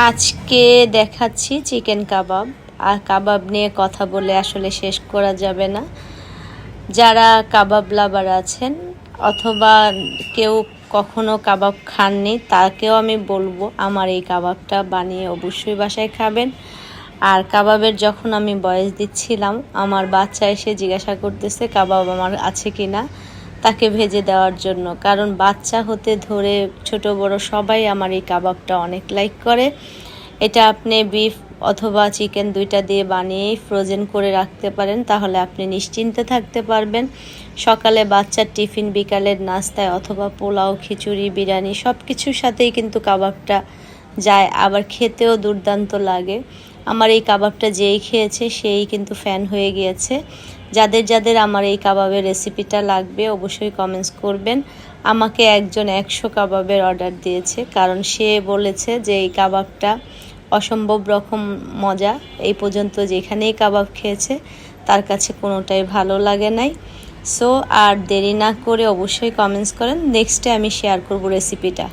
আজকে দেখাচ্ছি চিকেন কাবাব। আর কাবাব নিয়ে কথা বলে আসলে শেষ করা যাবে না। যারা কাবাব লাভার আছেন অথবা কেউ কখনো কাবাব খাননি তাকেও আমি বলবো আমার এই কাবাবটা বানিয়ে অবশ্যই বাসায় খাবেন। আর কাবাবের যখন আমি বয়স দিচ্ছিলাম আমার বাচ্চা এসে জিজ্ঞাসা করতেছে কাবাব আমার আছে কি না, তাকে ভেজে দেওয়ার জন্য। কারণ বাচ্চা হতে ধরে ছোট বড় সবাই আমার এই কাবাবটা অনেক লাইক করে। এটা আপনি বিফ অথবা চিকেন দুইটা দিয়ে বানিয়েই ফ্রোজেন করে রাখতে পারেন, তাহলে আপনি নিশ্চিন্তে থাকতে পারবেন। সকালে বাচ্চার টিফিন, বিকালের নাস্তায় অথবা পোলাও, খিচুড়ি, বিরিয়ানি সব কিছুর সাথেই কিন্তু কাবাবটা যায়, আবার খেতেও দুর্দান্ত লাগে। আমার এই কাবাবটা যেই খেয়েছে সেই কিন্তু ফ্যান হয়ে গিয়েছে। যাদের যাদের আমার এই কাবাবের রেসিপিটা লাগবে অবশ্যই কমেন্টস করবেন। আমাকে একজন 100 কাবাবের অর্ডার দিয়েছে, কারণ সে বলেছে যে এই কাবাবটা অসম্ভব রকম মজা। এই পর্যন্ত যেখানেই কাবাব খেয়েছে তার কাছে কোনোটাই ভালো লাগে নাই। সো আর দেরি না করে অবশ্যই কমেন্টস করেন, নেক্সটে আমি শেয়ার করব রেসিপিটা।